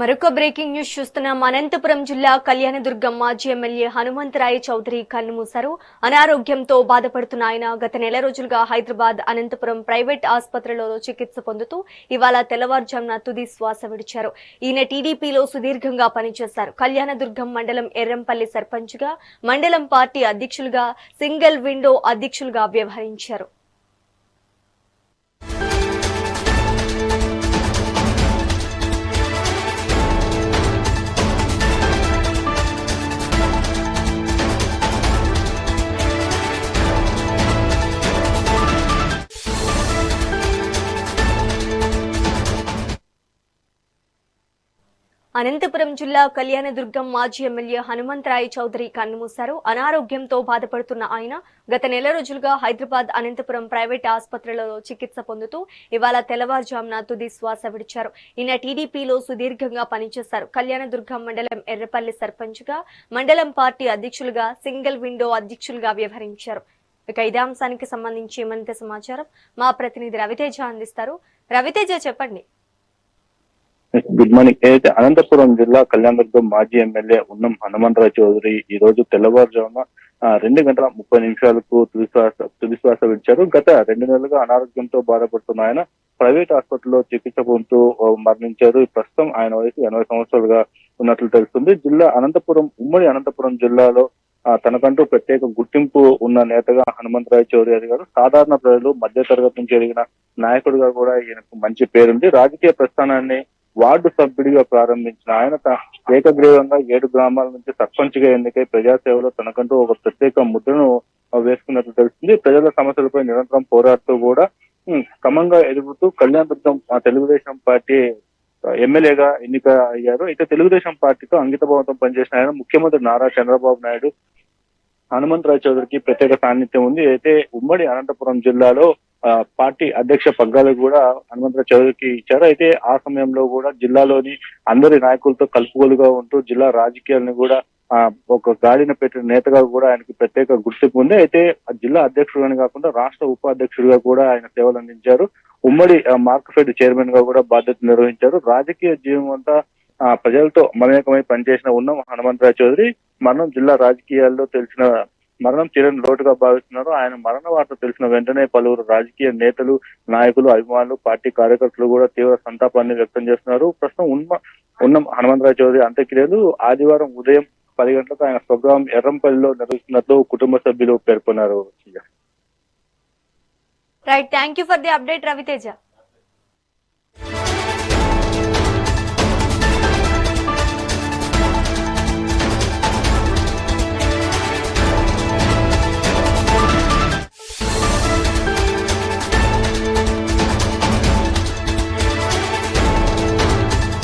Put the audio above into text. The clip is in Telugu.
మరొక బ్రేకింగ్ న్యూస్ చూస్తున్నాం. అనంతపురం జిల్లా కళ్యాణదుర్గం మాజీ ఎమ్మెల్యే హనుమంతరాయ చౌదరి కన్నుమూశారు. అనారోగ్యంతో బాధపడుతున్న ఆయన గత నెల రోజులుగా హైదరాబాద్ అనంతపురం ప్రైవేట్ ఆసుపత్రిలో చికిత్స పొందుతూ ఇవాళ తెల్లవారుజామున తుది శ్వాస విడిచారు. ఈయన టీడీపీలో సుదీర్ఘంగా పనిచేశారు. కళ్యాణదుర్గం మండలం ఎర్రంపల్లి సర్పంచ్గా, మండలం పార్టీ అధ్యక్షులుగా, సింగిల్ విండో అధ్యక్షులుగా వ్యవహరించారు. అనంతపురం జిల్లా కళ్యాణదుర్గం మాజీ ఎమ్మెల్యే హనుమంతరాయ చౌదరి కన్నుమూశారు. అనారోగ్యంతో బాధపడుతున్న ఆయన గత నెల రోజులుగా హైదరాబాద్ అనంతపురం ప్రైవేట్ ఆసుపత్రిలో చికిత్స పొందుతూ ఇవాళ తెల్లవారుజామున తుది శ్వాస విడిచారు. ఈయన టీడీపీలో సుదీర్ఘంగా పనిచేశారు. కళ్యాణదుర్గం మండలం ఎర్రపల్లి సర్పంచ్గా, మండలం పార్టీ అధ్యక్షులుగా, సింగిల్ విండో అధ్యక్షులుగా వ్యవహరించారు. ఇక ఇదే అంశానికి సంబంధించి మరింత సమాచారం మా ప్రతినిధి రవితేజ అందిస్తారు. రవితేజ, చెప్పండి. Good morning. ఏదైతే అనంతపురం జిల్లా కళ్యాణదుర్గం మాజీ ఎమ్మెల్యే ఉన్నం హనుమంతరాయ చౌదరి ఈ రోజు తెల్లవారుజామున 2:30 తుది శ్వాస విడిచారు. గత 2 నెలలుగా అనారోగ్యంతో బాధపడుతున్న ఆయన ప్రైవేట్ ఆసుపత్రిలో చికిత్స పొందుతూ మరణించారు. ప్రస్తుతం ఆయన వయసు 80 సంవత్సరాలుగా ఉన్నట్లు తెలుస్తుంది. ఉమ్మడి అనంతపురం జిల్లాలో తనకంటూ ప్రత్యేక గుర్తింపు ఉన్న నేతగా హనుమంతరాయ చౌదరి గారు సాధారణ ప్రజలు, మధ్యతరగతి నుంచి ఎదిగిన నాయకుడిగా కూడా ఈయనకు మంచి పేరుంది. రాజకీయ ప్రస్థానాన్ని వార్డు సభ్యుడిగా ప్రారంభించిన ఆయన ఏకగ్రీవంగా 7 గ్రామాల నుంచి సర్పంచ్ గా ఎన్నికై ప్రజాసేవలో తనకంటూ ఒక ప్రత్యేక ముద్రను వేసుకున్నట్లు తెలుస్తుంది. ప్రజల సమస్యలపై నిరంతరం పోరాడుతూ కూడా క్రమంగా ఎదుగుతూ కళ్యాణదుర్గం తెలుగుదేశం పార్టీ ఎమ్మెల్యేగా ఎన్నిక అయ్యారు. అయితే తెలుగుదేశం పార్టీతో అంకిత భావంతో పనిచేసిన ఆయన ముఖ్యమంత్రి నారా చంద్రబాబు నాయుడు హనుమంతరాయ చౌదరికి ప్రత్యేక సాన్నిధ్యం ఉంది. అయితే ఉమ్మడి అనంతపురం జిల్లాలో పార్టీ అధ్యక్ష పగ్గాలు కూడా హనుమంతరాయ చౌదరికి ఇచ్చారు. అయితే ఆ సమయంలో కూడా జిల్లాలోని అందరి నాయకులతో కలుపుగోలుగా ఉంటూ జిల్లా రాజకీయాలను కూడా ఒక గాడిన పెట్టిన నేతగా కూడా ఆయనకి ప్రత్యేక గుర్తింపు ఉంది. అయితే జిల్లా అధ్యక్షుడుగానే కాకుండా రాష్ట్ర ఉపాధ్యక్షుడిగా కూడా ఆయన సేవలు అందించారు. ఉమ్మడి మార్కెట్ చైర్మన్ గా కూడా బాధ్యతలు నిర్వహించారు. రాజకీయ జీవం అంతా ప్రజలతో మమేకమై పనిచేసిన ఉన్నం హనుమంతరాయ చౌదరి మరణం జిల్లా రాజకీయాల్లో మరణం తీరని లోటుగా భావిస్తున్నారు. ఆయన మరణ వార్త తెలిసిన వెంటనే పలువురు రాజకీయ నేతలు, నాయకులు, అభిమానులు, పార్టీ కార్యకర్తలు కూడా తీవ్ర సంతాపాన్ని వ్యక్తం చేస్తున్నారు. ప్రస్తుతం ఉన్నం హనుమంతరాయ చౌదరి అంత్యక్రియలు ఆదివారం ఉదయం 10 గంటలకు ఆయన స్వగ్రామం ఎర్రంపల్లిలో నిర్వహిస్తున్నట్లు కుటుంబ సభ్యులు పేర్కొన్నారు. Right, thank you for the update Raviteja.